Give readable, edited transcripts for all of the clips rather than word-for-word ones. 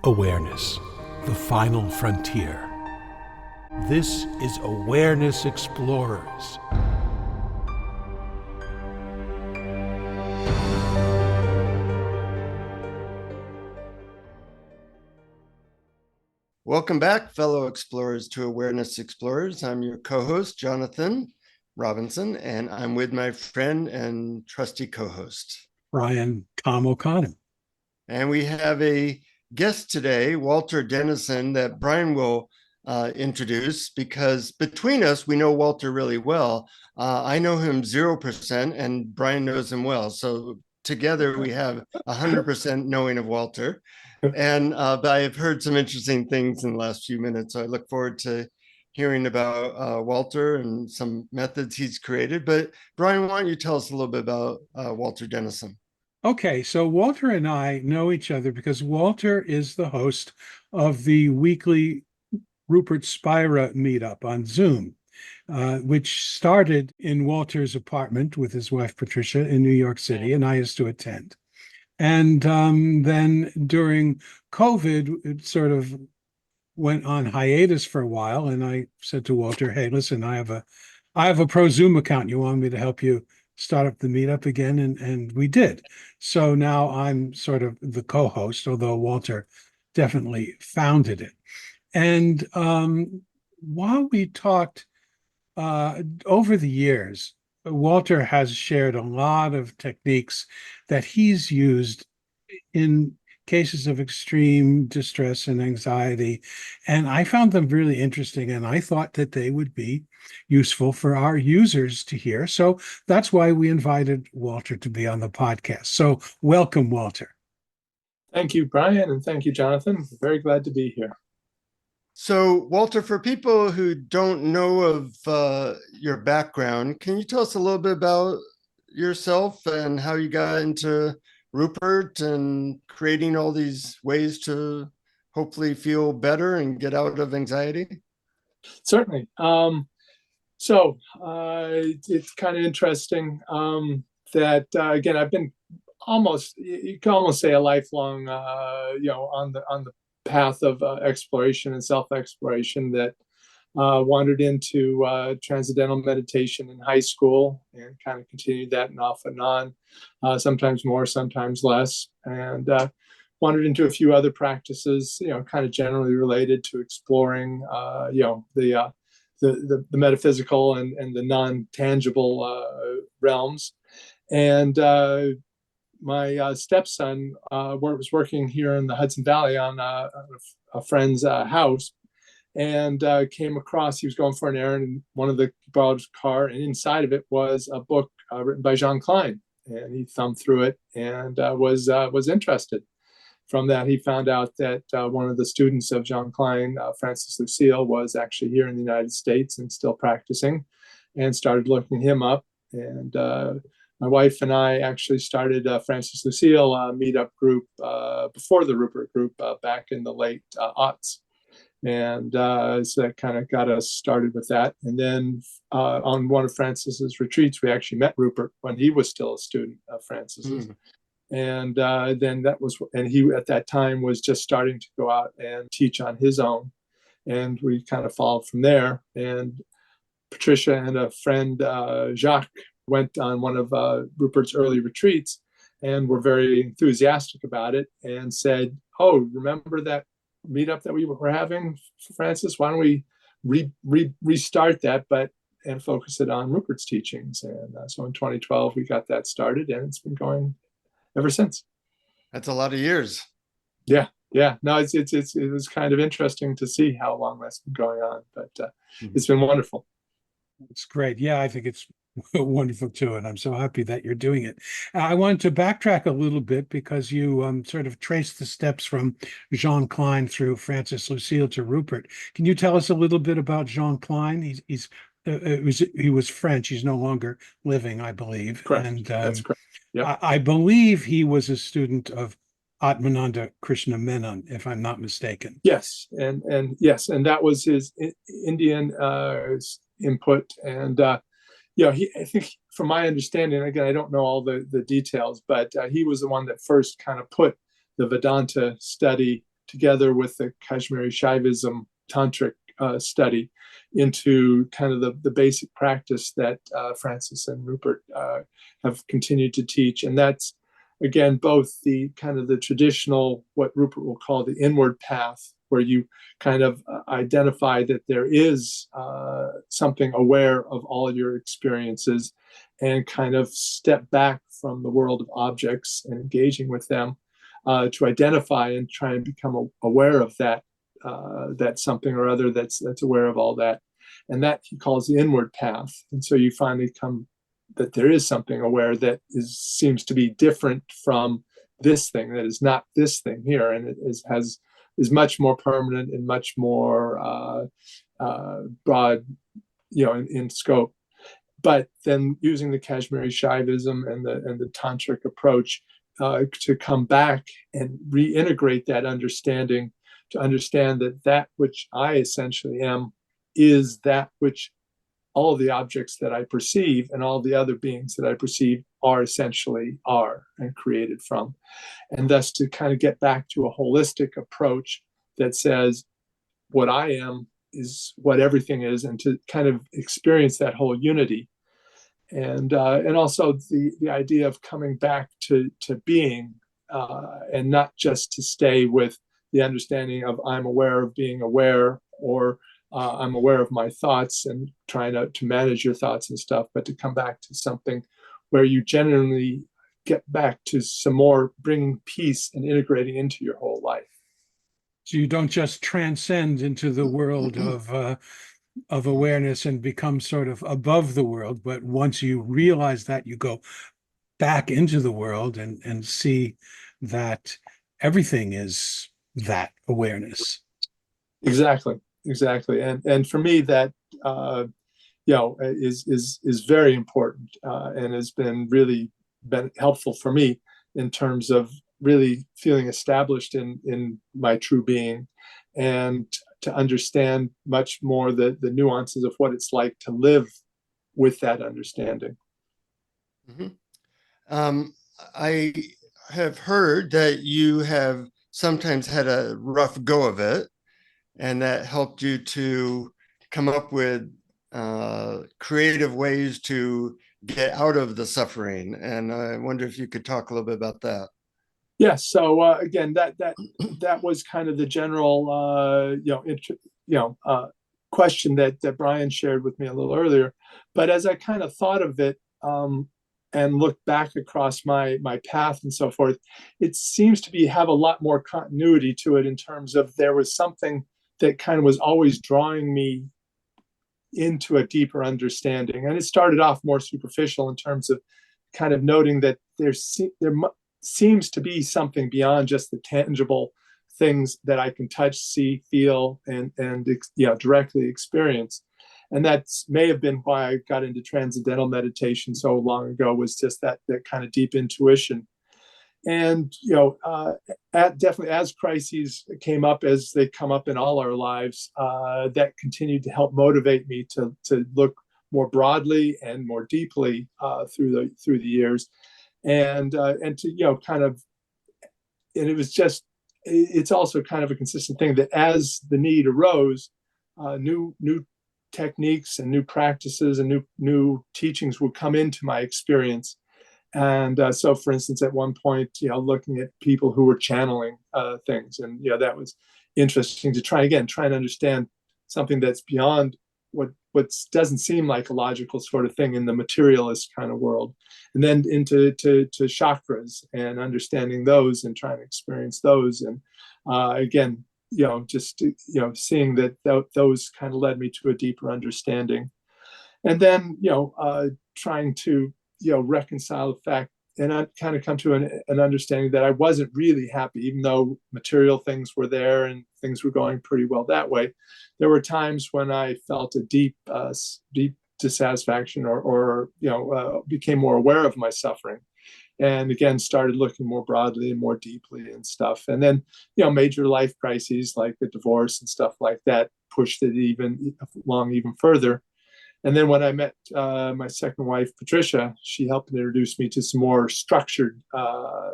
Awareness, the final frontier. This is Awareness Explorers. Welcome back, fellow explorers, to Awareness Explorers. I'm your co-host, Jonathan Robinson, and I'm with my friend and trusty co-host, Brian Tom O'Connor. And we have a guest today, Walter Dennison, that Brian will introduce, because between us, we know Walter really well. I know him 0%, and Brian knows him well. So together we have 100% knowing of Walter. And but I have heard some interesting things in the last few minutes. So I look forward to hearing about Walter and some methods he's created. But Brian, why don't you tell us a little bit about Walter Dennison? Okay, so Walter and I know each other because Walter is the host of the weekly Rupert Spira Meetup on Zoom, which started in Walter's apartment with his wife, Patricia, in New York City, and I used to attend. And then during COVID, it sort of went on hiatus for a while. And I said to Walter, hey, listen, I have a pro Zoom account. You want me to help you start up the meetup again? And we did. So now I'm sort of the co-host, although Walter definitely founded it. And while we talked over the years, Walter has shared a lot of techniques that he's used in cases of extreme distress and anxiety. And I found them really interesting, and I thought that they would be useful for our users to hear. So that's why we invited Walter to be on the podcast. So welcome, Walter. Thank you, Brian, and thank you, Jonathan. Very glad to be here. So, Walter, for people who don't know of your background, can you tell us a little bit about yourself and how you got into Rupert and creating all these ways to hopefully feel better and get out of anxiety? Certainly. It's kind of interesting that, again, I've been you can almost say a lifelong, on the path of exploration and self-exploration that wandered into transcendental meditation in high school and kind of continued that and off and on, sometimes more, sometimes less, and wandered into a few other practices, kind of generally related to exploring, the metaphysical and the non-tangible realms. And my stepson was working here in the Hudson Valley on a friend's house, and came across, he was going for an errand, and one of the borrowed his car, and inside of it was a book written by Klein, and he thumbed through it and was interested. From that, he found out that one of the students of Klein, Francis Lucille, was actually here in the United States and still practicing, and started looking him up. And my wife and I actually started a Francis Lucille meetup group before the Rupert group back in the late aughts. And so that kind of got us started with that. And then on one of Francis's retreats, we actually met Rupert when he was still a student of Francis's. And then he at that time was just starting to go out and teach on his own. And we kind of followed from there. And Patricia and a friend, Jacques, went on one of Rupert's early retreats and were very enthusiastic about it and said, oh, remember that meetup that we were having, Francis? Why don't we restart that, and focus it on Rupert's teachings? And so in 2012, we got that started, and it's been going ever since. That's a lot of years. Yeah. No, it was kind of interesting to see how long that's been going on, but it's been wonderful. It's great. Yeah, I think it's wonderful too, and I'm so happy that you're doing it. I wanted to backtrack a little bit because you sort of traced the steps from Jean Klein through Francis Lucille to Rupert. Can you tell us a little bit about Jean Klein? He was French. He's no longer living, I believe. Correct. And that's correct. Yep. I believe he was a student of Atmananda Krishna Menon, if I'm not mistaken. Yes, and that was his Indian input, and I think, from my understanding, again, I don't know all the details, but he was the one that first kind of put the Vedanta study together with the Kashmiri Shaivism tantric study into kind of the basic practice that Francis and Rupert have continued to teach. And that's, again, both the kind of the traditional, what Rupert will call the inward path, where you kind of identify that there is something aware of all your experiences and kind of step back from the world of objects and engaging with them to identify and try and become aware of that something or other that's aware of all that. And that he calls the inward path. And so you finally come that there is something aware that seems to be different from this thing, that is not this thing here, and it is much more permanent and much more broad, in scope. But then using the Kashmiri Shaivism and the tantric approach to come back and reintegrate that understanding, to understand that which I essentially am is that which all the objects that I perceive and all the other beings that I perceive are essentially are and created from. And thus to kind of get back to a holistic approach that says what I am is what everything is, and to kind of experience that whole unity. And also the idea of coming back to being and not just to stay with the understanding of I'm aware of being aware, or I'm aware of my thoughts and trying to manage your thoughts and stuff, but to come back to something where you genuinely get back to some more bringing peace and integrating into your whole life. So you don't just transcend into the world of awareness and become sort of above the world, but once you realize that, you go back into the world and see that everything is that awareness. Exactly. And for me, that is very important and has been helpful for me in terms of really feeling established in my true being, and to understand much more the nuances of what it's like to live with that understanding. Mm-hmm. I have heard that you have sometimes had a rough go of it, and that helped you to come up with creative ways to get out of the suffering. And I wonder if you could talk a little bit about that. Yes. So again, that was kind of the general question that Brian shared with me a little earlier. But as I kind of thought of it and looked back across my path and so forth, it seems to have a lot more continuity to it, in terms of there was something that kind of was always drawing me into a deeper understanding. And it started off more superficial in terms of kind of noting that there seems to be something beyond just the tangible things that I can touch, see, feel, and directly experience. And that may have been why I got into transcendental meditation so long ago, was just that kind of deep intuition. And definitely as crises came up, as they come up in all our lives, that continued to help motivate me to look more broadly and more deeply through the years, and to kind of, and it's also kind of a consistent thing that as the need arose, new techniques and new practices and new teachings would come into my experience. And so, for instance, at one point, looking at people who were channeling things, and that was interesting to try and understand something that's beyond what doesn't seem like a logical sort of thing in the materialist kind of world, and then into chakras and understanding those and trying to experience those, and again, just seeing that those kind of led me to a deeper understanding, and then trying to reconcile the fact, and I kind of come to an understanding that I wasn't really happy, even though material things were there and things were going pretty well that way. There were times when I felt a deep dissatisfaction, or became more aware of my suffering, and again started looking more broadly and more deeply and stuff. And then major life crises like the divorce and stuff like that pushed it even further. And then when I met my second wife, Patricia, she helped introduce me to some more structured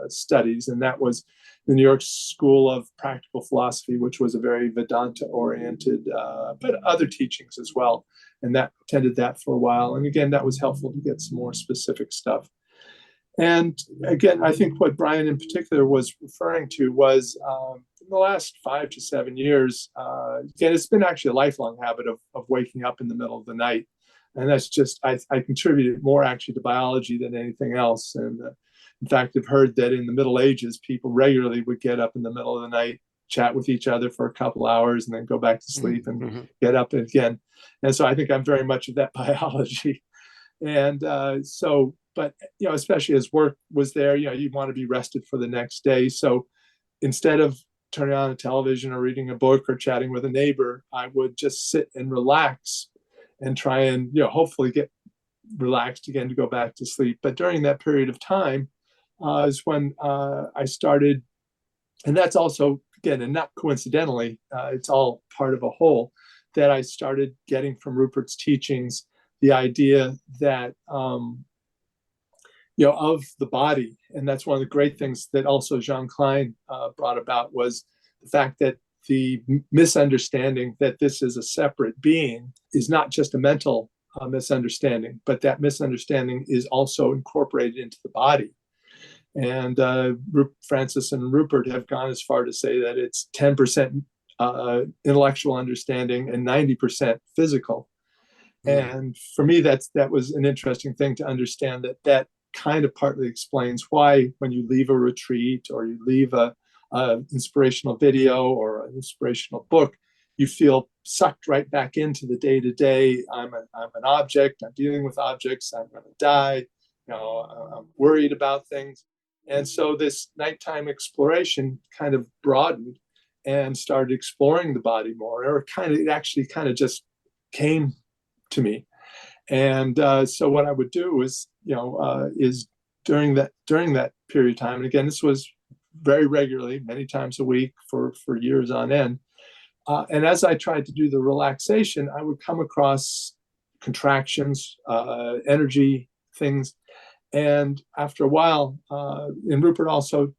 studies. And that was the New York School of Practical Philosophy, which was a very Vedanta-oriented, but other teachings as well. And that attended that for a while. And again, that was helpful to get some more specific stuff. And again, I think what Brian in particular was referring to was in the last 5 to 7 years, again, it's been actually a lifelong habit of waking up in the middle of the night. And that's just, I contribute it more actually to biology than anything else. And in fact, I've heard that in the Middle Ages, people regularly would get up in the middle of the night, chat with each other for a couple hours, and then go back to sleep and get up again. And so I think I'm very much of that biology. And but, especially as work was there, you want to be rested for the next day. So instead of turning on a television or reading a book or chatting with a neighbor, I would just sit and relax and try and, hopefully get relaxed again to go back to sleep. But during that period of time is when I started, and that's also, again, and not coincidentally, it's all part of a whole, that I started getting from Rupert's teachings the idea that, of the body. And that's one of the great things that also Jean Klein brought about, was the fact that the misunderstanding that this is a separate being is not just a mental misunderstanding, but that misunderstanding is also incorporated into the body. And Francis and Rupert have gone as far to say that it's 10% intellectual understanding and 90% physical. And for me, that was an interesting thing to understand, that kind of partly explains why when you leave a retreat or you leave a inspirational video or an inspirational book, you feel sucked right back into the day-to-day. I'm an object, I'm dealing with objects, I'm going to die, I'm worried about things. And so this nighttime exploration kind of broadened and started exploring the body more, or it actually kind of just came to me. And so what I would do is, is during that period of time, and again, this was very regularly, many times a week for years on end. And as I tried to do the relaxation, I would come across contractions, energy things. And after a while, and Rupert also,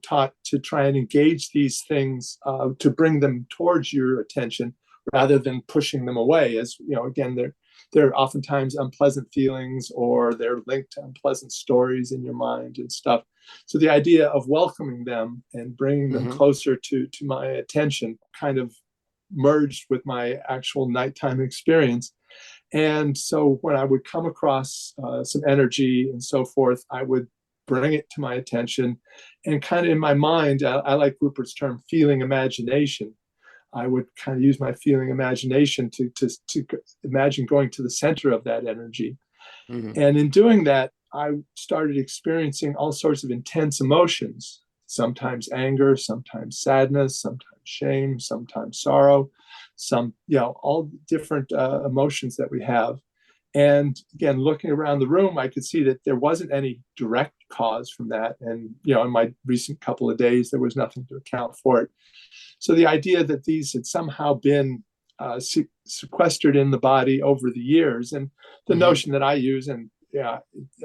taught to try and engage these things, to bring them towards your attention rather than pushing them away. As again, they're oftentimes unpleasant feelings, or they're linked to unpleasant stories in your mind and stuff. So the idea of welcoming them and bringing them closer to my attention kind of merged with my actual nighttime experience. And so when I would come across some energy and so forth, I would bring it to my attention, and kind of in my mind, I like Rupert's term, feeling imagination. I would kind of use my feeling imagination to imagine going to the center of that energy. And in doing that, I started experiencing all sorts of intense emotions, sometimes anger, sometimes sadness, sometimes shame, sometimes sorrow, all different emotions that we have. And again, looking around the room, I could see that there wasn't any direct cause from that. And, in my recent couple of days, there was nothing to account for it. So the idea that these had somehow been sequestered in the body over the years, and the notion that I use, and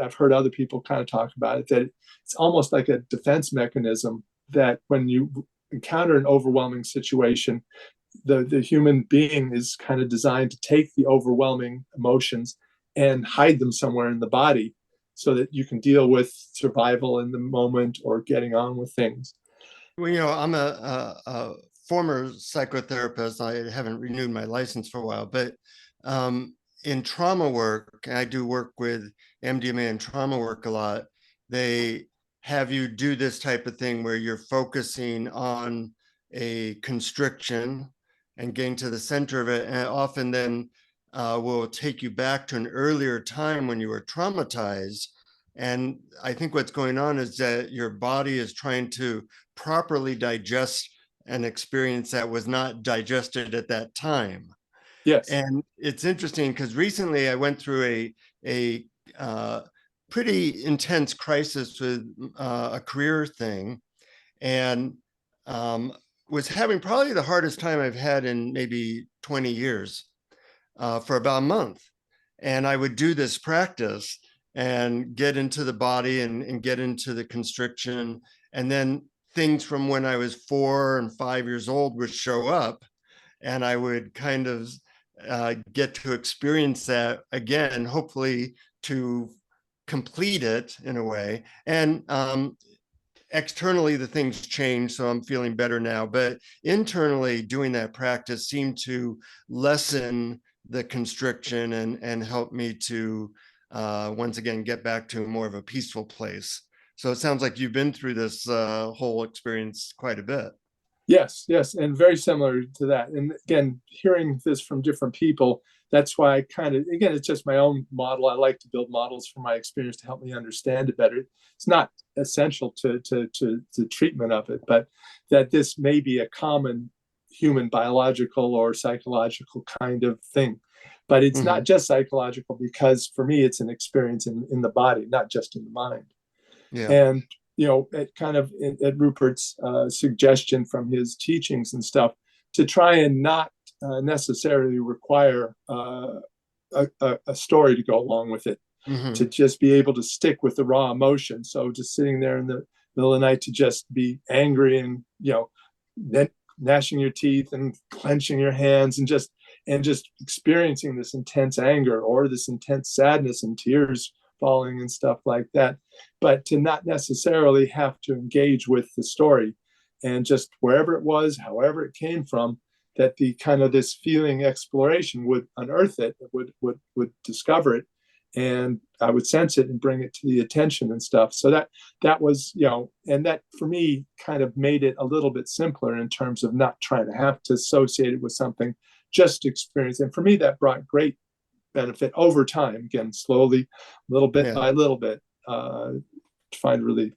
I've heard other people kind of talk about it, that it's almost like a defense mechanism, that when you encounter an overwhelming situation, the human being is kind of designed to take the overwhelming emotions and hide them somewhere in the body so that you can deal with survival in the moment or getting on with things. Well, I'm a former psychotherapist. I haven't renewed my license for a while, but in trauma work, I do work with MDMA and trauma work a lot. They have you do this type of thing where you're focusing on a constriction and getting to the center of it, and often then will take you back to an earlier time when you were traumatized. And I think what's going on is that your body is trying to properly digest an experience that was not digested at that time. Yes. And it's interesting because recently I went through a pretty intense crisis with a career thing, and was having probably the hardest time I've had in maybe 20 years for about a month. And I would do this practice and get into the body and get into the constriction. And then things from when I was 4 and 5 years old would show up, and I would kind of get to experience that again, hopefully to complete it in a way. And externally, the things change, so I'm feeling better now. But internally, doing that practice seemed to lessen the constriction and help me to once again get back to more of a peaceful place. So it sounds like you've been through this whole experience quite a bit. Yes, yes, and very similar to that. And again, hearing this from different people, that's why I kind of, again, it's just my own model. I like to build models from my experience to help me understand it better. It's not essential to the treatment of it, but that this may be a common human biological or psychological kind of thing. But it's not just psychological, because for me, it's an experience in the body, not just in the mind. Yeah. And at kind of at Rupert's suggestion from his teachings and stuff, to try and not necessarily require a story to go along with it, to just be able to stick with the raw emotion. So just sitting there in the middle of the night to just be angry and gnashing your teeth and clenching your hands and just experiencing this intense anger or this intense sadness and tears falling and stuff like that, but to not necessarily have to engage with the story, and just wherever it was, however it came from, that the kind of this feeling exploration would unearth it, would discover it, and I would sense it and bring it to the attention and stuff. So that was, and that for me kind of made it a little bit simpler in terms of not trying to have to associate it with something, just experience. And for me, that brought great benefit over time, again, slowly, little bit by little bit, to find relief.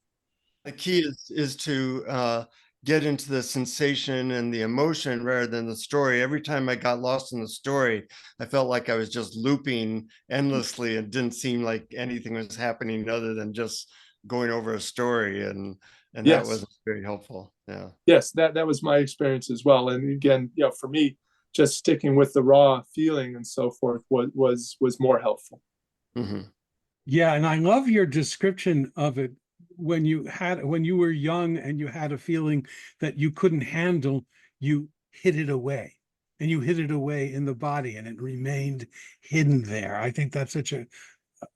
The key is to get into the sensation and the emotion rather than the story. Every time I got lost in the story, I felt like I was just looping endlessly and didn't seem like anything was happening other than just going over a story, and that wasn't very helpful. Yeah. Yes, that was my experience as well. And again, for me, just sticking with the raw feeling and so forth was more helpful. Yeah, and I love your description of it. When you were young and you had a feeling that you couldn't handle, you hid it away, and you hid it away in the body, and it remained hidden there. I think that's such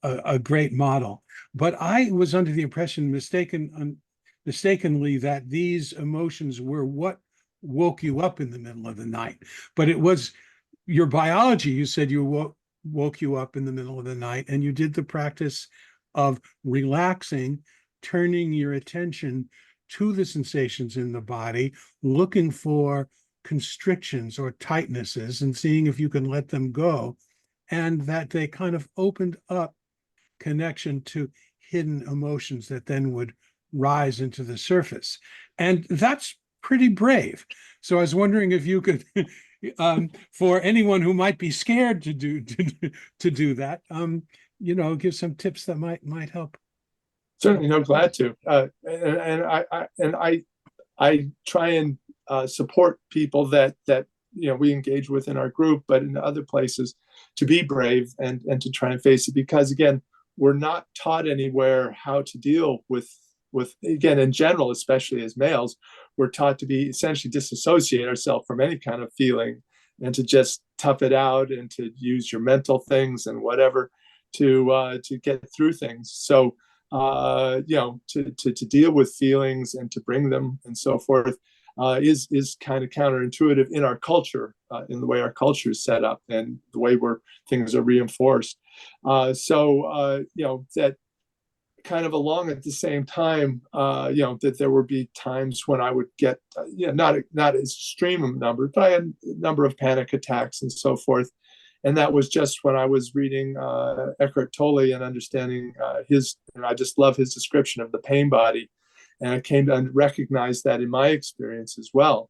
a great model. But I was under the impression, mistakenly, that these emotions were what woke you up in the middle of the night. But it was your biology. You said you woke you up in the middle of the night, and you did the practice of relaxing, turning your attention to the sensations in the body, looking for constrictions or tightnesses and seeing if you can let them go, and that they kind of opened up connection to hidden emotions that then would rise into the surface. And that's pretty brave. So I was wondering if you could, for anyone who might be scared to do that, give some tips that might help. Certainly, no, glad to. And I try and support people that we engage with in our group, but in other places, to be brave and to try and face it, because again, we're not taught anywhere how to deal with again, in general, especially as males, we're taught to be essentially disassociate ourselves from any kind of feeling and to just tough it out and to use your mental things and whatever to get through things. So to deal with feelings and to bring them and so forth is kind of counterintuitive in our culture, in the way our culture is set up and the way where things are reinforced. That kind of along at the same time, that there would be times when I would get, not as extreme a number, but I had a number of panic attacks and so forth. And that was just when I was reading Eckhart Tolle and understanding I just love his description of the pain body. And I came to recognize that in my experience as well.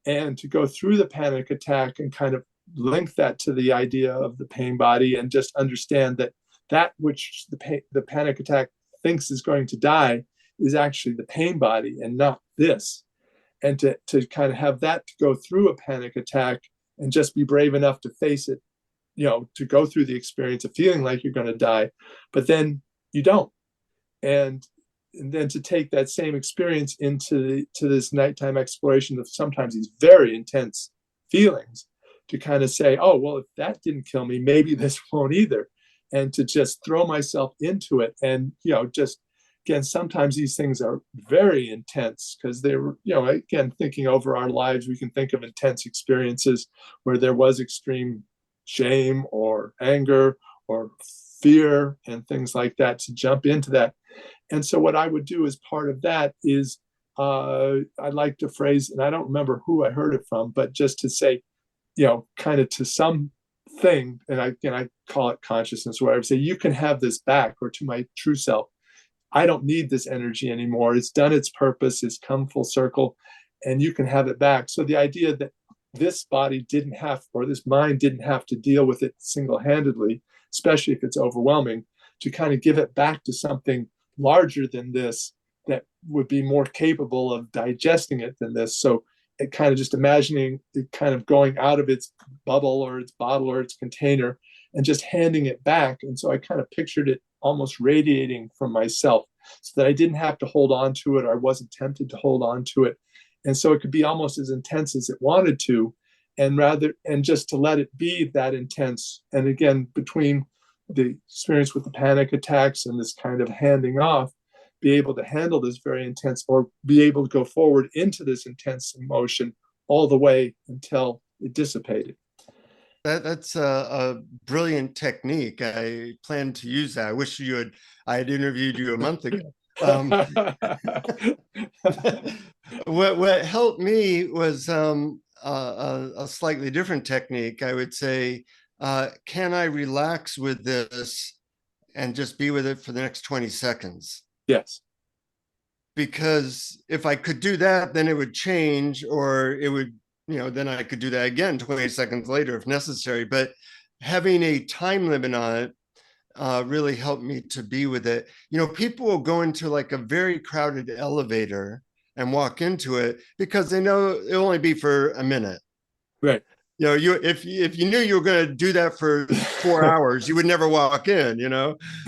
And to go through the panic attack and kind of link that to the idea of the pain body and just understand that which the panic attack thinks is going to die is actually the pain body and not this. And to kind of have that to go through a panic attack and just be brave enough to face it to go through the experience of feeling like you're going to die, but then you don't. And then to take that same experience into this nighttime exploration of sometimes these very intense feelings, to kind of say, oh, well, if that didn't kill me, maybe this won't either. And to just throw myself into it. And, just, again, sometimes these things are very intense because they were, again, thinking over our lives, we can think of intense experiences where there was extreme shame or anger or fear and things like that, to jump into that. And so what I would do as part of that is, I like to phrase, and I don't remember who I heard it from, but just to say, kind of to some thing, and I call it consciousness, where I would say, you can have this back, or to my true self, I don't need this energy anymore. It's done its purpose. It's come full circle, and you can have it back. So the idea that this body didn't have, or this mind didn't have to deal with it single-handedly, especially if it's overwhelming, to kind of give it back to something larger than this that would be more capable of digesting it than this. So it kind of just imagining it kind of going out of its bubble or its bottle or its container and just handing it back. And so I kind of pictured it almost radiating from myself, so that I didn't have to hold on to it, or I wasn't tempted to hold on to it. And so it could be almost as intense as it wanted to, and just to let it be that intense. And again, between the experience with the panic attacks and this kind of handing off, be able to handle this very intense, or be able to go forward into this intense emotion all the way until it dissipated. That's a brilliant technique. I plan to use that. I wish I had interviewed you a month ago. What helped me was a slightly different technique. I would say, can I relax with this and just be with it for the next 20 seconds? Yes. Because if I could do that, then it would change, or it would, then I could do that again 20 seconds later if necessary. But having a time limit on it really helped me to be with it. People will go into like a very crowded elevator and walk into it because they know it'll only be for a minute. Right. If you knew you were going to do that for 4 hours, you would never walk in,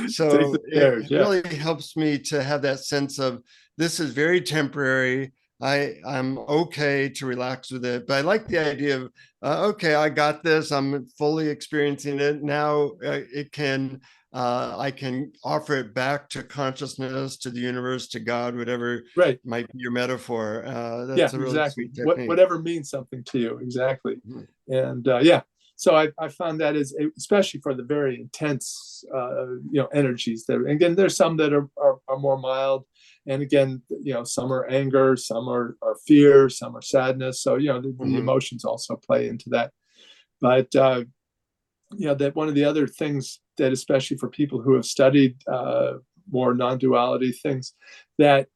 So it really helps me to have that sense of, this is very temporary. I'm okay to relax with it. But I like the idea of, okay, I got this. I'm fully experiencing it. Now I can offer it back to consciousness, to the universe, to God, whatever might be your metaphor. That's a really exactly. sweet technique. Whatever means something to you. Exactly. Mm-hmm. And so I found that is, especially for the very intense, energies there. Again, there's some that are more mild. And again, some are anger, some are fear, some are sadness. So, the emotions also play into that. But, that one of the other things that, especially for people who have studied more non-duality things, that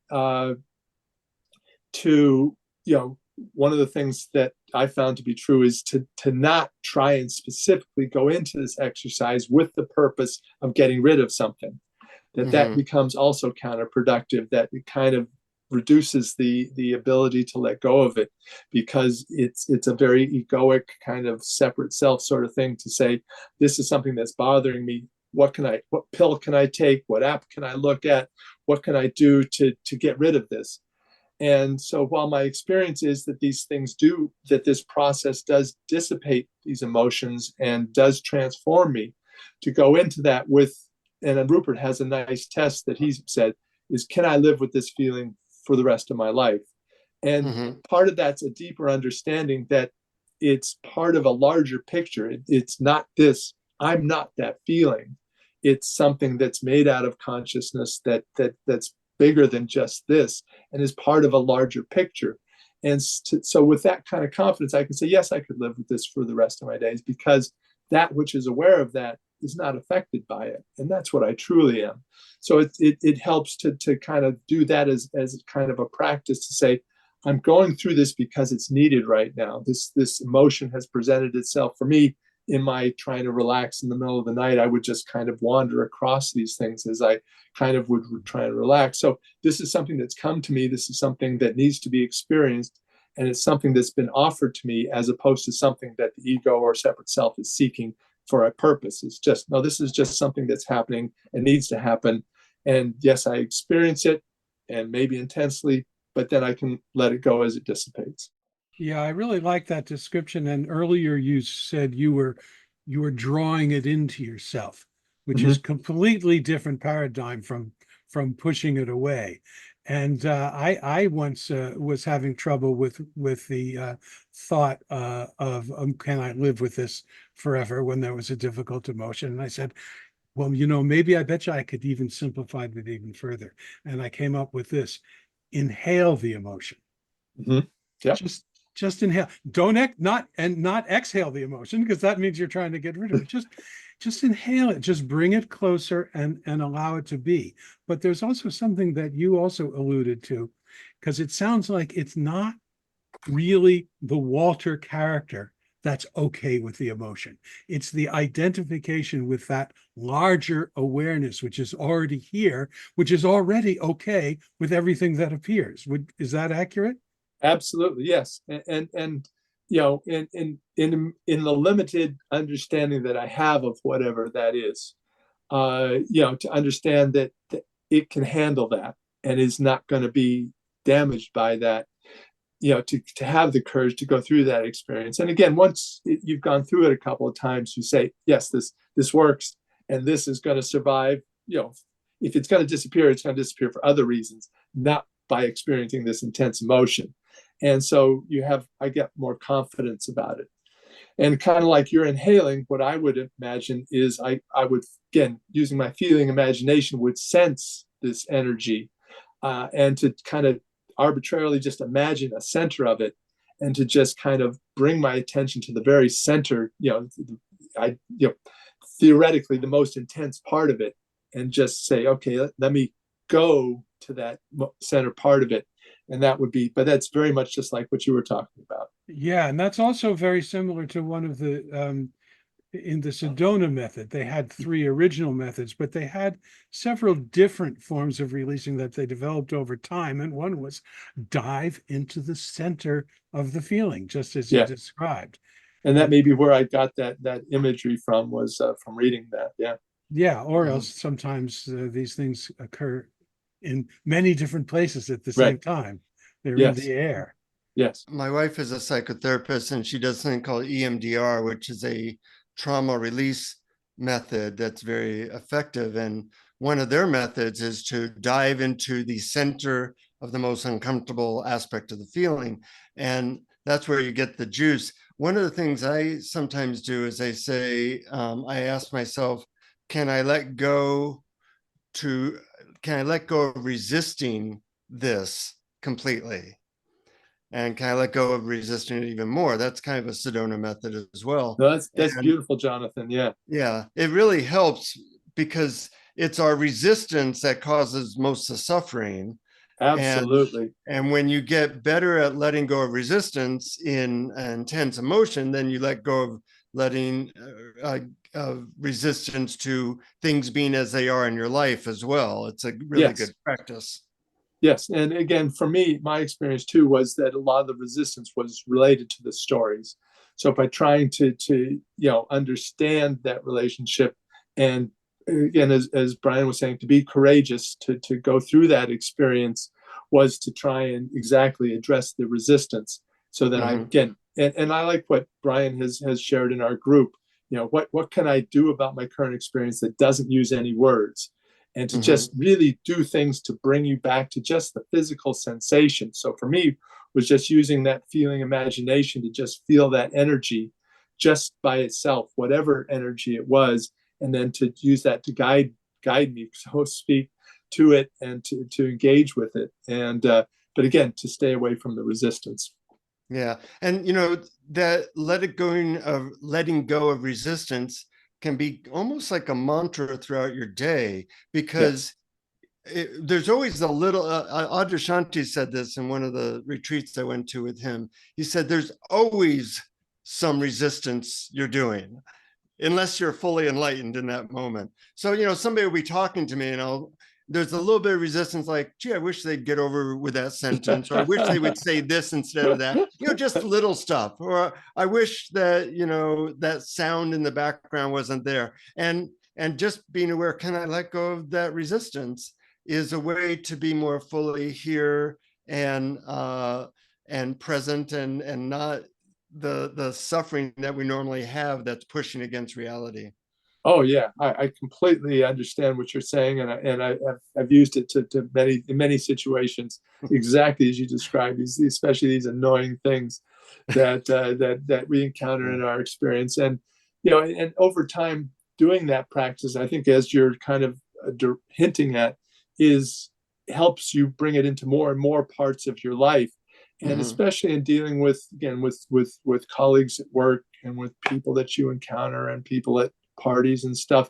one of the things that I found to be true is to not try and specifically go into this exercise with the purpose of getting rid of something. That becomes also counterproductive, that it kind of reduces the ability to let go of it, because it's a very egoic kind of separate self sort of thing to say, this is something that's bothering me. What pill can I take? What app can I look at? What can I do to get rid of this? And so while my experience is that these things that this process does dissipate these emotions and does transform me, to go into that with, and Rupert has a nice test that he's said is, can I live with this feeling for the rest of my life? And part of that's a deeper understanding that it's part of a larger picture. It's not this, I'm not that feeling. It's something that's made out of consciousness that's bigger than just this, and is part of a larger picture. And so with that kind of confidence, I can say, yes, I could live with this for the rest of my days, because that which is aware of that is not affected by it. And that's what I truly am. So it helps to kind of do that as kind of a practice, to say, I'm going through this because it's needed right now. This emotion has presented itself for me. In my trying to relax in the middle of the night, I would just kind of wander across these things as I kind of would try and relax. So this is something that's come to me. This is something that needs to be experienced. And it's something that's been offered to me, as opposed to something that the ego or separate self is seeking for a purpose. It's just, no, this is just something that's happening and needs to happen. And yes, I experience it, and maybe intensely, but then I can let it go as it dissipates. Yeah, I really like that description. And earlier you said you were drawing it into yourself, which is completely different paradigm from pushing it away. And I once was having trouble with the thought of can I live with this forever when there was a difficult emotion. And I said, well, maybe I bet you I could even simplify it even further. And I came up with this: inhale the emotion. Yeah. Just inhale. Don't not exhale the emotion, because that means you're trying to get rid of it. Just inhale it. Just bring it closer and allow it to be. But there's also something that you also alluded to, because it sounds like it's not really the Walter character that's okay with the emotion. It's the identification with that larger awareness, which is already here, which is already okay with everything that appears. Is that accurate? Absolutely, yes. And in the limited understanding that I have of whatever that is, to understand that it can handle that and is not going to be damaged by that, to have the courage to go through that experience. And again, once you've gone through it a couple of times, you say, yes, this works, and this is going to survive. If it's going to disappear, it's going to disappear for other reasons, not by experiencing this intense emotion. And so I get more confidence about it. And kind of like you're inhaling, what I would imagine is I would, again, using my feeling imagination, would sense this energy, and to kind of arbitrarily just imagine a center of it, and to just kind of bring my attention to the very center, theoretically the most intense part of it, and just say, okay, let me go to that center part of it. And that would be, but that's very much just like what you were talking about. Yeah, and that's also very similar to one of the in the Sedona method. They had 3 original methods, but they had several different forms of releasing that they developed over time. And one was dive into the center of the feeling, just as you described. And that may be where I got that imagery from, was from reading that. Yeah. Yeah, or else sometimes these things occur in many different places at the same time. They're in the air. Yes. My wife is a psychotherapist, and she does something called EMDR, which is a trauma release method that's very effective. And one of their methods is to dive into the center of the most uncomfortable aspect of the feeling. And that's where you get the juice. One of the things I sometimes do is I say, I ask myself, can I let go of resisting this completely? And can I let go of resisting it even more? That's kind of a Sedona method as well. No, that's beautiful, Jonathan. Yeah. Yeah, it really helps, because it's our resistance that causes most of the suffering. Absolutely. And when you get better at letting go of resistance in intense emotion, then you let go of letting resistance to things being as they are in your life as well. It's a really good practice. Yes. And again, for me, my experience too was that a lot of the resistance was related to the stories. So by trying to understand that relationship, and again, as Brian was saying, to be courageous to go through that experience, was to try and exactly address the resistance. So that and I like what Brian has shared in our group. What can I do about my current experience that doesn't use any words? And to just really do things to bring you back to just the physical sensation. So for me, was just using that feeling imagination to just feel that energy just by itself, whatever energy it was, and then to use that to guide me, so to speak, to it, and to engage with it. And but again, to stay away from the resistance. Yeah. And that letting go of resistance can be almost like a mantra throughout your day, because there's always a little, Adyashanti said this in one of the retreats I went to with him. He said, there's always some resistance you're doing, unless you're fully enlightened in that moment. So, somebody will be talking to me, and there's a little bit of resistance, like, gee, I wish they'd get over with that sentence, or I wish they would say this instead of that, just little stuff. Or I wish that, that sound in the background wasn't there. And just being aware, can I let go of that resistance, is a way to be more fully here and present, and not the suffering that we normally have that's pushing against reality. Oh yeah, I completely understand what you're saying, and I've used it to in many situations, exactly as you described, especially these annoying things that we encounter in our experience, and and over time doing that practice, I think, as you're kind of hinting at, helps you bring it into more and more parts of your life, and especially in dealing with, again, with colleagues at work, and with people that you encounter, and people at parties and stuff,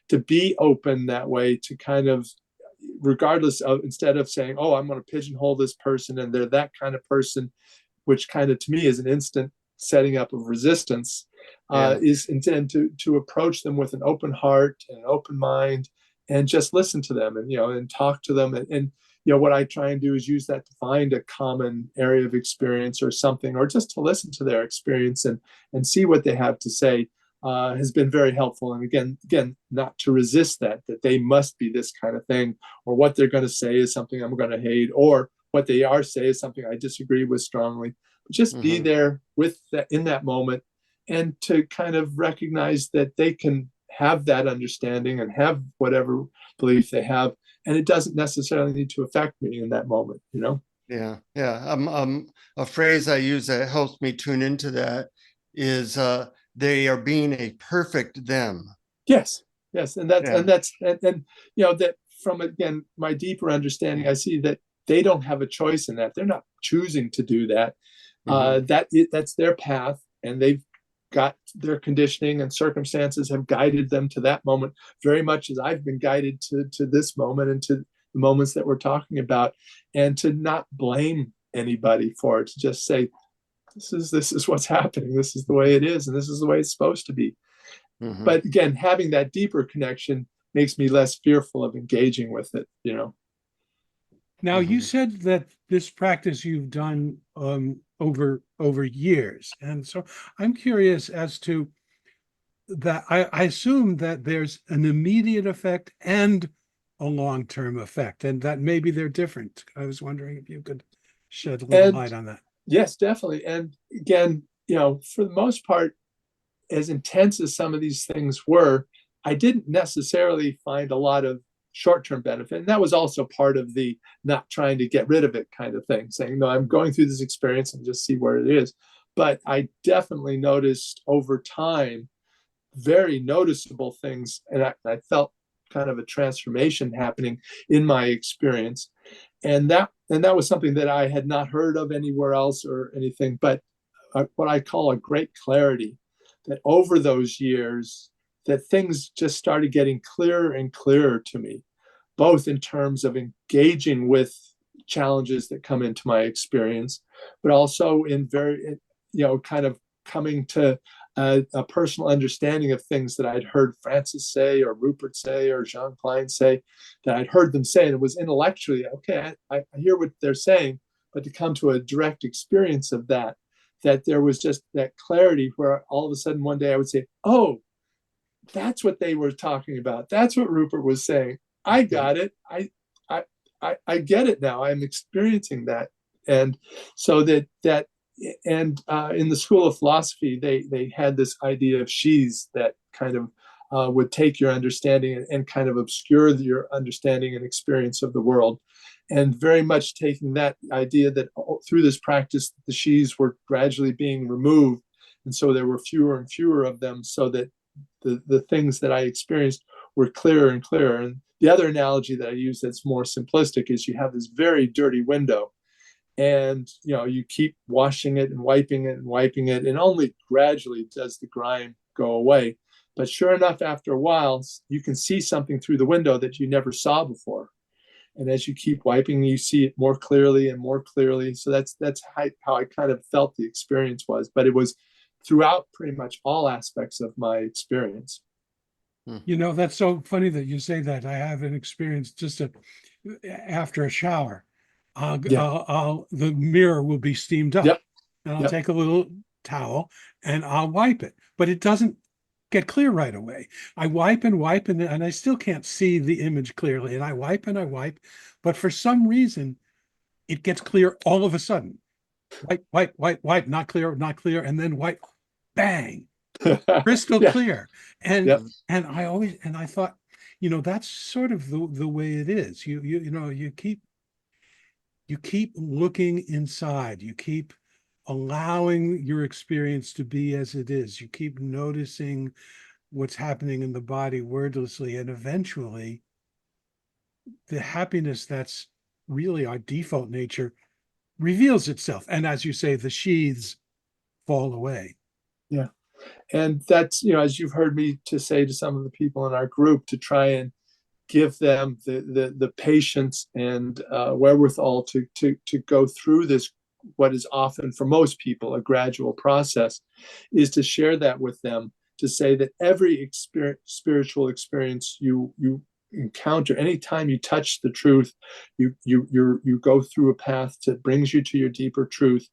to be open that way, to kind of, regardless of, instead of saying, oh, I'm going to pigeonhole this person and they're that kind of person, which kind of to me is an instant setting up of resistance, is intended to approach them with an open heart and an open mind, and just listen to them, and talk to them, and what I try and do is use that to find a common area of experience or something, or just to listen to their experience and see what they have to say. Has been very helpful. And again, not to resist that they must be this kind of thing, or what they're going to say is something I'm going to hate, or what they are saying is something I disagree with strongly. But just be there with that in that moment, and to kind of recognize that they can have that understanding and have whatever belief they have, and it doesn't necessarily need to affect me in that moment. Yeah. A phrase I use that helps me tune into that is, they are being a perfect them. Yes, and that from, again, my deeper understanding, I see that they don't have a choice in that. They're not choosing to do that. That's their path, and they've got their conditioning and circumstances have guided them to that moment, very much as I've been guided to this moment and to the moments that we're talking about, and to not blame anybody for it, to just say, this is what's happening. This is the way it is, and this is the way it's supposed to be. But again, having that deeper connection makes me less fearful of engaging with it. Now, you said that this practice you've done over years, and so I'm curious as to that. I assume that there's an immediate effect and a long-term effect, and that maybe they're different. I was wondering if you could shed a little light on that. Yes, definitely. And again, for the most part, as intense as some of these things were, I didn't necessarily find a lot of short-term benefit. And that was also part of the not trying to get rid of it kind of thing, saying, no, I'm going through this experience and just see where it is. But I definitely noticed over time very noticeable things. And I felt kind of a transformation happening in my experience. And that was something that I had not heard of anywhere else or anything, but what I call a great clarity, that over those years, that things just started getting clearer and clearer to me, both in terms of engaging with challenges that come into my experience, but also in very, kind of coming to a personal understanding of things that I'd heard Francis say, or Rupert say, or Klein say, that I'd heard them say, and it was intellectually, okay, I hear what they're saying, but to come to a direct experience of that there was just that clarity where all of a sudden one day I would say, oh, that's what they were talking about. That's what Rupert was saying. I got it. I get it now. I'm experiencing that. And so in the School of Philosophy, they had this idea of sheaths that kind of would take your understanding and kind of obscure your understanding and experience of the world. And very much taking that idea that through this practice, the sheaths were gradually being removed. And so there were fewer and fewer of them, so that the things that I experienced were clearer and clearer. And the other analogy that I use that's more simplistic is you have this very dirty window, and you keep washing it and wiping it, and only gradually does the grime go away. But sure enough, after a while, you can see something through the window that you never saw before. And as you keep wiping, you see it more clearly and more clearly. So that's how I kind of felt the experience was. But it was throughout pretty much all aspects of my experience. Hmm. That's so funny that you say that. I have an experience after a shower. Yeah. The mirror will be steamed up, Yep. and I'll Yep. take a little towel and I'll wipe it, but it doesn't get clear right away. I wipe and wipe, and I still can't see the image clearly. And I wipe and I wipe, but for some reason, it gets clear all of a sudden. Wipe, wipe, wipe, wipe, not clear, not clear, and then wipe, bang, crystal Yeah. clear. And Yep. I thought, that's sort of the way it is. You keep looking inside. You keep allowing your experience to be as it is. You keep noticing what's happening in the body wordlessly, and eventually the happiness that's really our default nature reveals itself. And as you say, the sheaths fall away. Yeah. And that's, as you've heard me to say to some of the people in our group, to try and give them the patience and wherewithal to go through this, what is often for most people a gradual process, is to share that with them, to say that every spiritual experience you encounter, anytime you touch the truth, you go through a path that brings you to your deeper truth.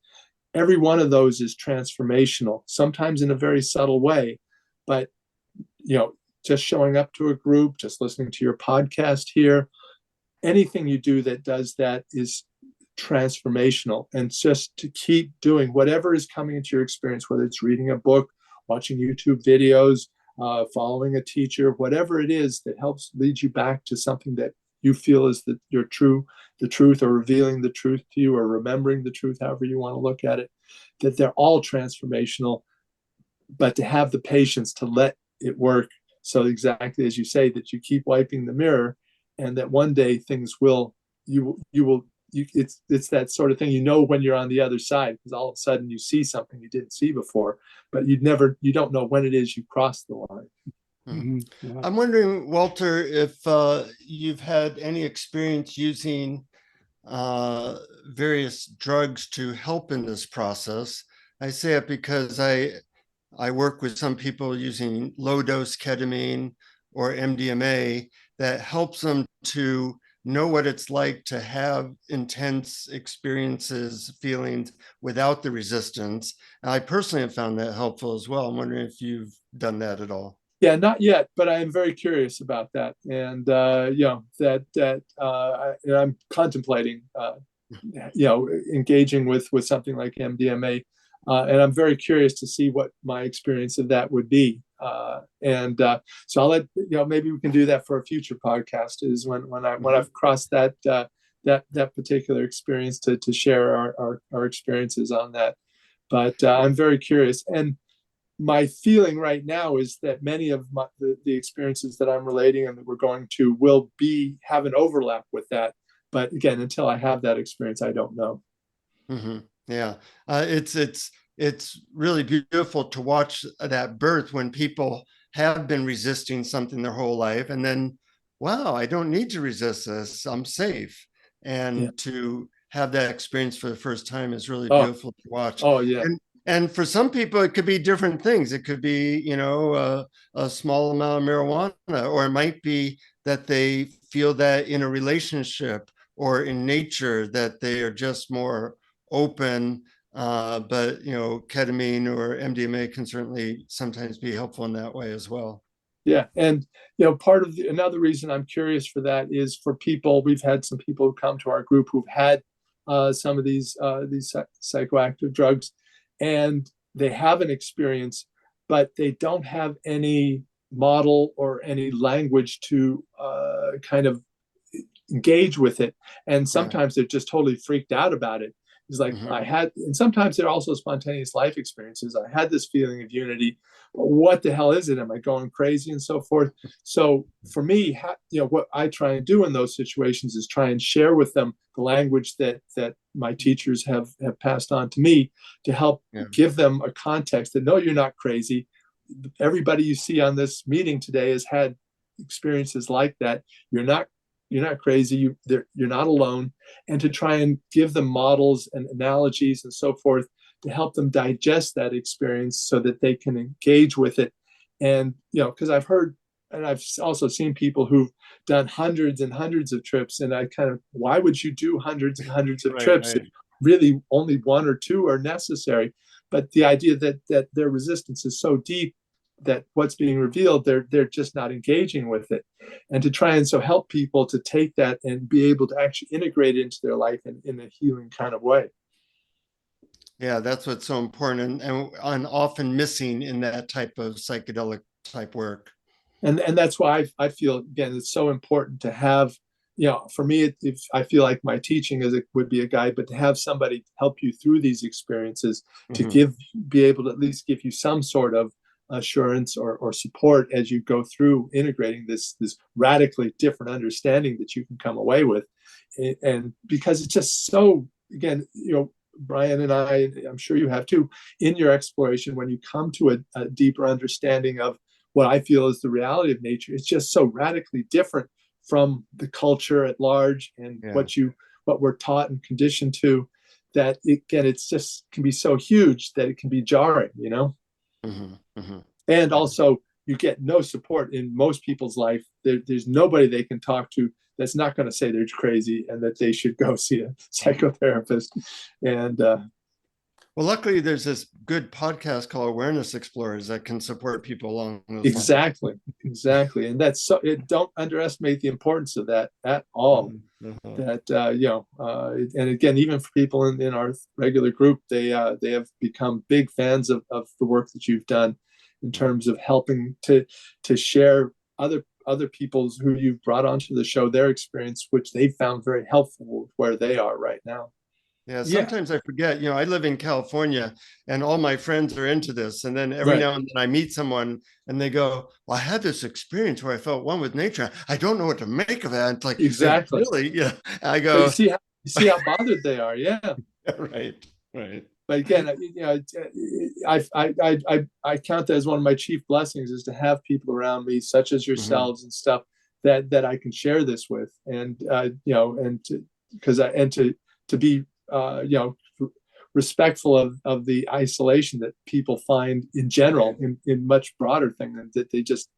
Every one of those is transformational, sometimes in a very subtle way, but just showing up to a group, just listening to your podcast here, anything you do that does that is transformational. And just to keep doing whatever is coming into your experience, whether it's reading a book, watching YouTube videos, following a teacher, whatever it is that helps lead you back to something that you feel is the truth, or revealing the truth to you, or remembering the truth, however you want to look at it, that they're all transformational. But to have the patience to let it work, so exactly as you say, that you keep wiping the mirror, and that one day things will, it's that sort of thing, when you're on the other side, because all of a sudden you see something you didn't see before, but you don't know when it is you cross the line. Hmm. Yeah. I'm wondering, Walter, if you've had any experience using various drugs to help in this process. I say it because I work with some people using low dose ketamine or MDMA that helps them to know what it's like to have intense experiences, feelings without the resistance. And I personally have found that helpful as well. I'm wondering if you've done that at all. Yeah, not yet, but I am very curious about that, and I'm contemplating, engaging with something like MDMA, and I'm very curious to see what my experience of that would be. So I'll let maybe we can do that for a future podcast. Is when I've crossed that particular experience, to share our experiences on that. But I'm very curious, and my feeling right now is that many of the experiences that I'm relating and that we're going to will have an overlap with that. But again, until I have that experience, I don't know. Mm-hmm. Yeah, it's really beautiful to watch that birth when people have been resisting something their whole life, and then, wow, I don't need to resist this. I'm safe, and to have that experience for the first time is really beautiful to watch. Oh yeah. And for some people, it could be different things. It could be, a small amount of marijuana, or it might be that they feel that in a relationship or in nature that they are just more open. But ketamine or MDMA can certainly sometimes be helpful in that way as well. Yeah, and part of another reason I'm curious for that is for people. We've had some people who come to our group who've had some of these psychoactive drugs, and they have an experience, but they don't have any model or any language to kind of engage with it. And sometimes they're just totally freaked out about it. It's like and sometimes they're also spontaneous life experiences. I had this feeling of unity. What the hell is it? Am I going crazy and so forth? So for me, what I try and do in those situations is try and share with them the language that my teachers have passed on to me, to help give them a context that, no, you're not crazy. Everybody you see on this meeting today has had experiences like that. You're not crazy. You're not alone. And to try and give them models and analogies and so forth to help them digest that experience so that they can engage with it. And because I've heard and I've also seen people who've done hundreds and hundreds of trips, and I kind of, why would you do hundreds and hundreds of trips if really only one or two are necessary? But the idea that their resistance is so deep that what's being revealed, they're just not engaging with it, and to try and so help people to take that and be able to actually integrate it into their life in a healing kind of way. Yeah, that's what's so important and often missing in that type of psychedelic type work. And that's why I feel, again, it's so important to have, for me, I feel like my teaching would be a guide, but to have somebody help you through these experiences, to be able to at least give you some sort of assurance or support as you go through integrating this radically different understanding that you can come away with. And because it's just so, again, Brian and I'm sure you have too, in your exploration, when you come to a deeper understanding of what I feel is the reality of nature, it's just so radically different from the culture at large and what we're taught and conditioned to, that it's just can be so huge that it can be jarring, And also, you get no support in most people's life. There's nobody they can talk to that's not going to say they're crazy and that they should go see a psychotherapist. And well, luckily, there's this good podcast called Awareness Explorers that can support people along those exactly, and that's so. Don't underestimate the importance of that at all. That and again, even for people in our regular group, they have become big fans of the work that you've done in terms of helping to share other people's who you've brought onto the show, their experience, which they found very helpful where they are right now. Yeah, sometimes I forget, I live in California and all my friends are into this. And then every now and then I meet someone and they go, well, I had this experience where I felt one with nature. I don't know what to make of it. It's like, exactly. Really? Yeah. I go, you see how bothered they are. Yeah. Right. But again, I count that as one of my chief blessings, is to have people around me, such as yourselves and stuff, that I can share this with, and to be respectful of the isolation that people find in general in much broader thing, that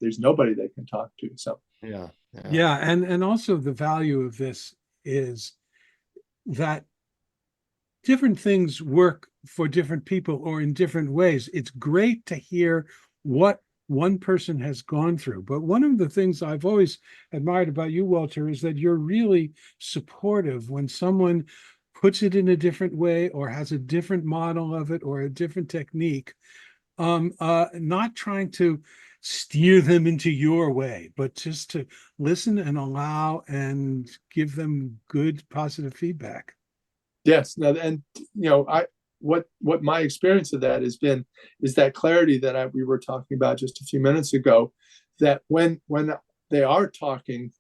there's nobody they can talk to. So and also the value of this is that different things work for different people or in different ways. It's great to hear what one person has gone through. But one of the things I've always admired about you, Walter, is that you're really supportive when someone puts it in a different way or has a different model of it or a different technique, not trying to steer them into your way, but just to listen and allow and give them good, positive feedback. Yes. Now, and what my experience of that has been is that clarity that we were talking about just a few minutes ago, that when they are talking,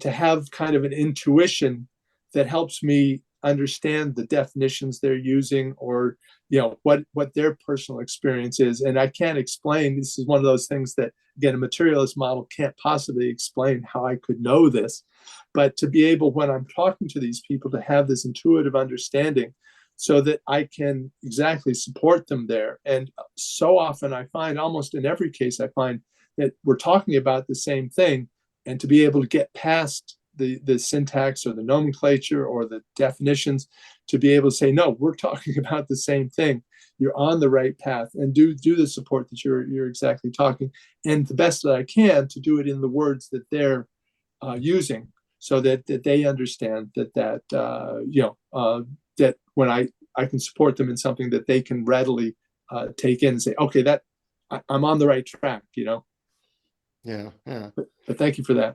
to have kind of an intuition that helps me understand the definitions they're using, or what their personal experience is. And I can't explain. This is one of those things that, again, a materialist model can't possibly explain how I could know this. But to be able, when I'm talking to these people, to have this intuitive understanding so that I can exactly support them there. And so often I find, almost in every case, I find that we're talking about the same thing, and to be able to get past the syntax or the nomenclature or the definitions, to be able to say, no, we're talking about the same thing. You're on the right path, and do the support that you're exactly talking. And the best that I can to do it in the words that they're using, so that they understand that when I can support them in something that they can readily take in and say, okay, that I'm on the right track, Yeah. But thank you for that.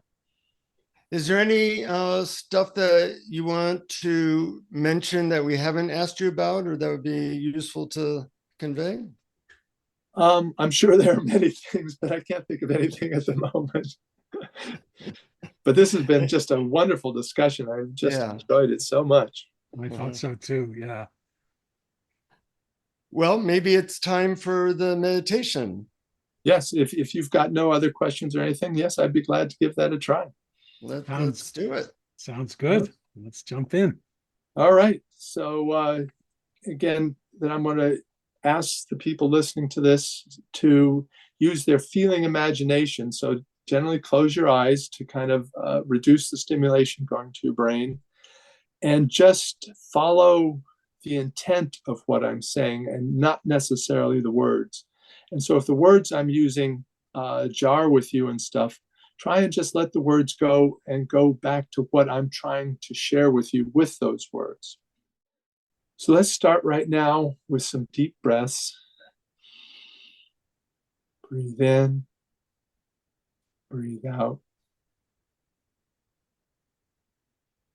Is there any stuff that you want to mention that we haven't asked you about, or that would be useful to convey? I'm sure there are many things, but I can't think of anything at the moment. But this has been just a wonderful discussion. I've just enjoyed it so much. I thought so too. Yeah. Well, maybe it's time for the meditation. Yes. If you've got no other questions or anything, yes, I'd be glad to give that a try. Let's do it. Sounds good. Let's jump in. All right. So again, then I'm going to ask the people listening to this to use their feeling imagination. So generally close your eyes to kind of reduce the stimulation going to your brain, and just follow the intent of what I'm saying and not necessarily the words. And so if the words I'm using jar with you and stuff, try and just let the words go and go back to what I'm trying to share with you with those words. So let's start right now with some deep breaths. Breathe in, breathe out.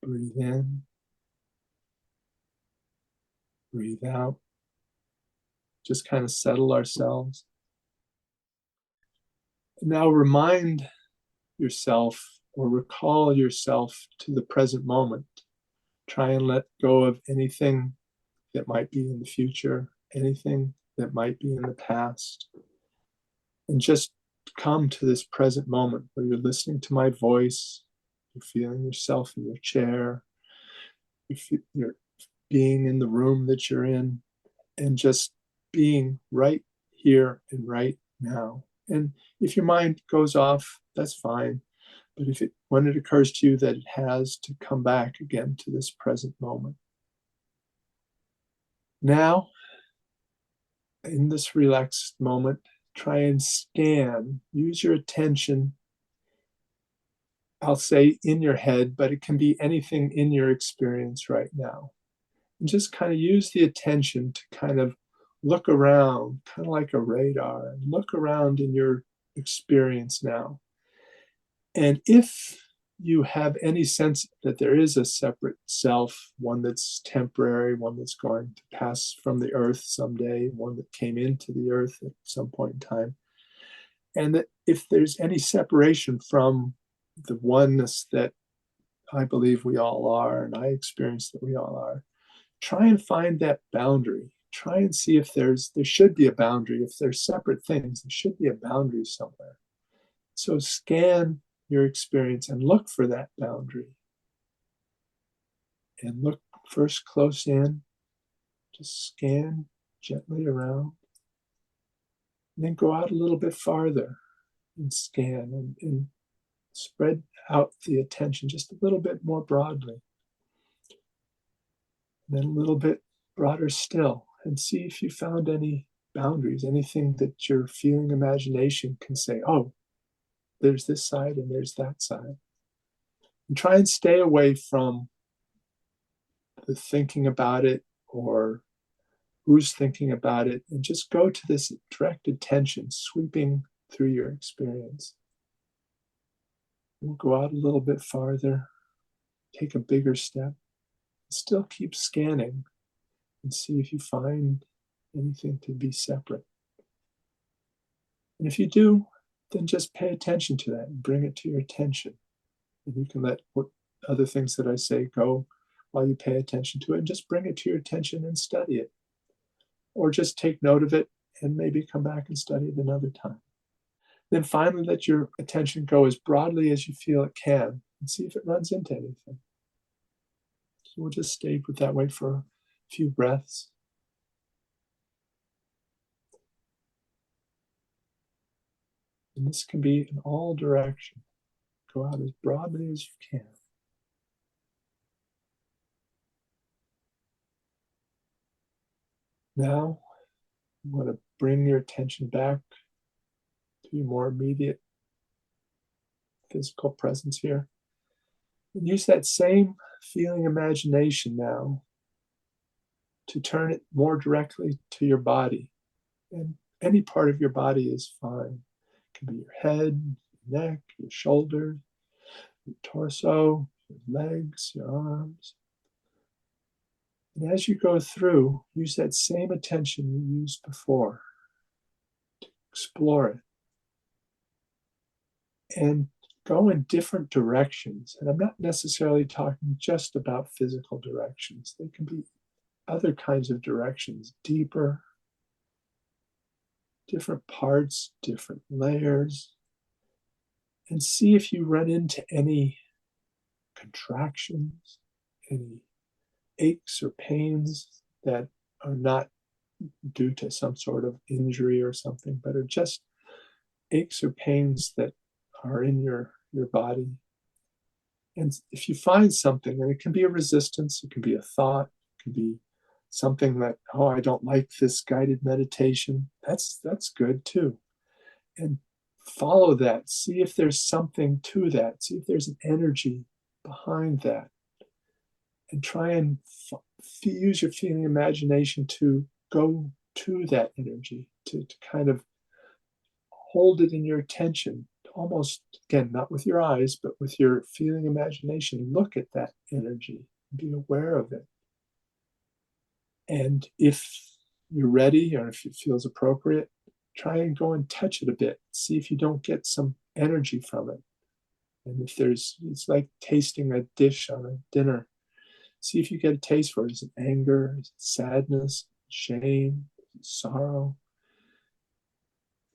Breathe in, breathe out. Just kind of settle ourselves. Now remind yourself or recall yourself to the present moment. Try and let go of anything that might be in the future, anything that might be in the past, and just come to this present moment where you're listening to my voice, you're feeling yourself in your chair, you're being in the room that you're in, and just being right here and right now. And if your mind goes off, that's fine. But when it occurs to you that it has to come back again to this present moment. Now, in this relaxed moment, try and scan, use your attention. I'll say in your head, but it can be anything in your experience right now. And just kind of use the attention to kind of look around, kind of like a radar, and look around in your experience now. And if you have any sense that there is a separate self, one that's temporary, one that's going to pass from the earth someday, one that came into the earth at some point in time, and that if there's any separation from the oneness that I believe we all are, and I experience that we all are, try and find that boundary. Try and see if there should be a boundary. If they're separate things, there should be a boundary somewhere. So scan your experience and look for that boundary. And look first close in, just scan gently around. And then go out a little bit farther and scan and spread out the attention just a little bit more broadly. And then a little bit broader still, and see if you found any boundaries, anything that your feeling imagination can say, oh, there's this side and there's that side. And try and stay away from the thinking about it or who's thinking about it, and just go to this direct attention sweeping through your experience. We'll go out a little bit farther, take a bigger step, still keep scanning and see if you find anything to be separate. And if you do, then just pay attention to that and bring it to your attention. And you can let what other things that I say go while you pay attention to it, and just bring it to your attention and study it. Or just take note of it and maybe come back and study it another time. Then finally, let your attention go as broadly as you feel it can and see if it runs into anything. So we'll just stay with that way for a few breaths. And this can be in all directions. Go out as broadly as you can. Now, I'm going to bring your attention back to your more immediate physical presence here. And use that same feeling imagination now to turn it more directly to your body. And any part of your body is fine. It can be your head, your neck, your shoulders, your torso, your legs, your arms. And as you go through, use that same attention you used before to explore it. And go in different directions. And I'm not necessarily talking just about physical directions. They can be other kinds of directions, deeper, different parts, different layers. And see if you run into any contractions, any aches or pains that are not due to some sort of injury or something, but are just aches or pains that are in your body. And if you find something, and it can be a resistance, it can be a thought, it can be something that, oh, I don't like this guided meditation, that's good too. And follow that. See if there's something to that. See if there's an energy behind that. And try and use your feeling imagination to go to that energy, to kind of hold it in your attention, almost, again, not with your eyes, but with your feeling imagination. Look at that energy, be aware of it. And if you're ready, or if it feels appropriate, try and go and touch it a bit. See if you don't get some energy from it. And if it's like tasting a dish on a dinner. See if you get a taste for it. Is it anger? Is it sadness? Shame? Sorrow?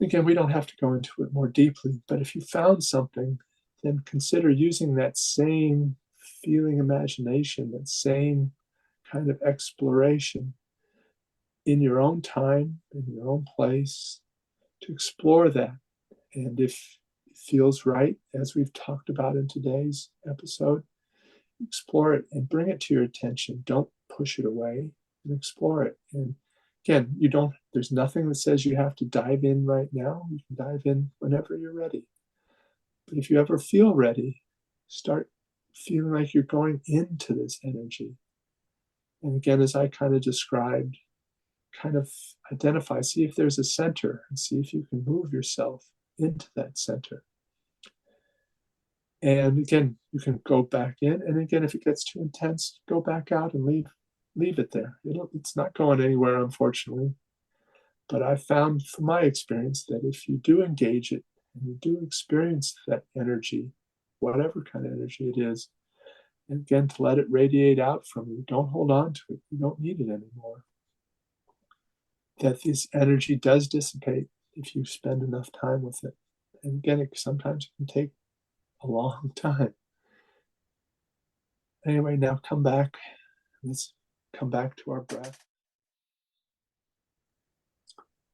Again, we don't have to go into it more deeply, but if you found something, then consider using that same feeling imagination, that same kind of exploration in your own time, in your own place, to explore that. And if it feels right, as we've talked about in today's episode, explore it and bring it to your attention. Don't push it away, and explore it. And again, there's nothing that says you have to dive in right now. You can dive in whenever you're ready. But if you ever feel ready, start feeling like you're going into this energy. And again, as I kind of described, kind of identify, see if there's a center, and see if you can move yourself into that center. And again, you can go back in. And again, if it gets too intense, go back out and leave it there. It's not going anywhere, unfortunately. But I found from my experience that if you do engage it and you do experience that energy, whatever kind of energy it is, and again, to let it radiate out from you, don't hold on to it. You don't need it anymore. That this energy does dissipate if you spend enough time with it. And again, sometimes it can take a long time. Anyway, now come back. Let's come back to our breath.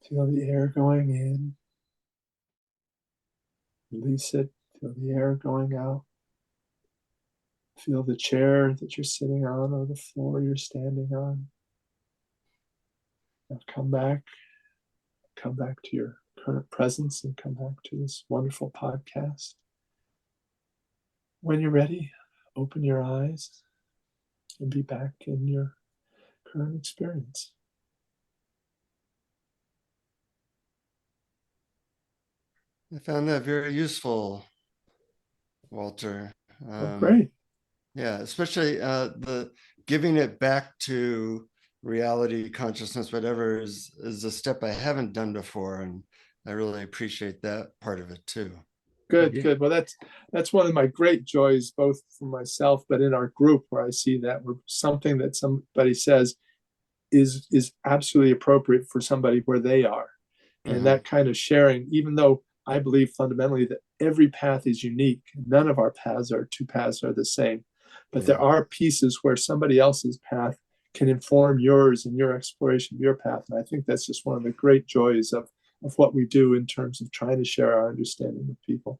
Feel the air going in. Release it. Feel the air going out. Feel the chair that you're sitting on or the floor you're standing on. Now come back to your current presence and come back to this wonderful podcast. When you're ready, open your eyes and be back in your current experience. I found that very useful, Walter. Great. Yeah, especially the giving it back to reality, consciousness, whatever is a step I haven't done before, and I really appreciate that part of it too. Good. Well, that's one of my great joys, both for myself, but in our group, where I see that where something that somebody says is absolutely appropriate for somebody where they are, and that kind of sharing. Even though I believe fundamentally that every path is unique, none of our two paths are the same, but there are pieces where somebody else's path can inform yours and your exploration of your path, and I think that's just one of the great joys of what we do in terms of trying to share our understanding with people.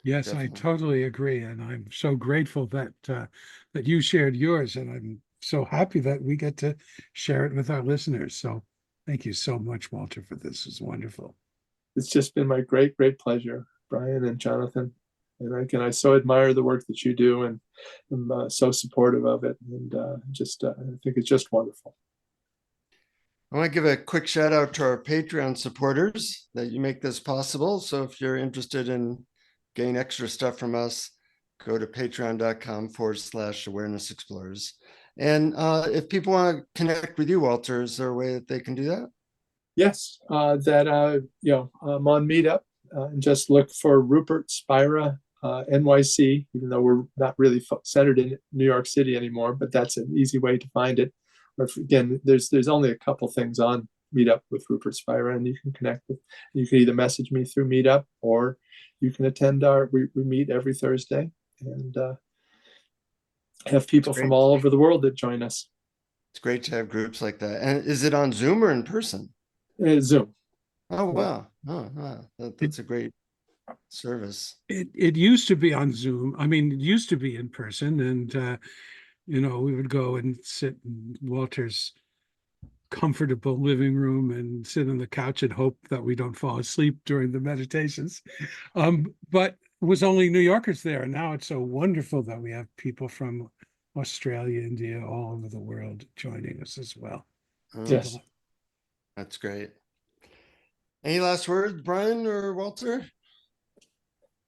Yes, Definitely. I totally agree, and I'm so grateful that that you shared yours, and I'm so happy that we get to share it with our listeners. So, thank you so much, Walter, for this. It's wonderful. It's just been my great pleasure, Brian and Jonathan. And again, I so admire the work that you do, and I'm so supportive of it, and I think it's just wonderful. I want to give a quick shout out to our Patreon supporters that you make this possible. So if you're interested in getting extra stuff from us, go to patreon.com/awareness explorers. And if people want to connect with you, Walter, is there a way that they can do that? Yes, I'm on Meetup, and just look for Rupert Spira NYC, even though we're not really centered in New York City anymore, but that's an easy way to find it. Or again, there's only a couple things on Meetup with Rupert Spira, and you can connect with. You can either message me through Meetup, or you can attend we meet every Thursday, and have people from all over the world that join us. It's great to have groups like that. And is it on Zoom or in person? Zoom. Oh wow! Oh, wow. That's a great service. It used to be on Zoom. I mean, it used to be in person, and we would go and sit in Walter's comfortable living room and sit on the couch and hope that we don't fall asleep during the meditations. But it was only New Yorkers there. And now it's so wonderful that we have people from Australia, India, all over the world joining us as well. Yes. That's great. Any last words, Brian or Walter?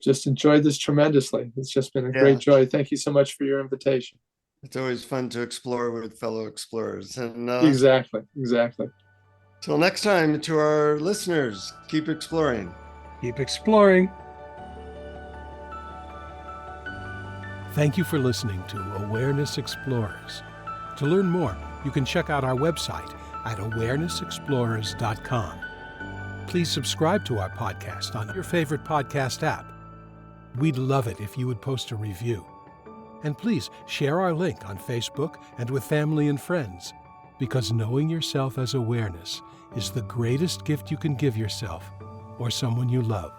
Just enjoyed this tremendously. It's just been a great joy. Thank you so much for your invitation. It's always fun to explore with fellow explorers. And Exactly. till next time, to our listeners, keep exploring. Keep exploring. Thank you for listening to Awareness Explorers. To learn more, you can check out our website at awarenessexplorers.com. Please subscribe to our podcast on your favorite podcast app. We'd love it if you would post a review. And please share our link on Facebook and with family and friends, because knowing yourself as awareness is the greatest gift you can give yourself or someone you love.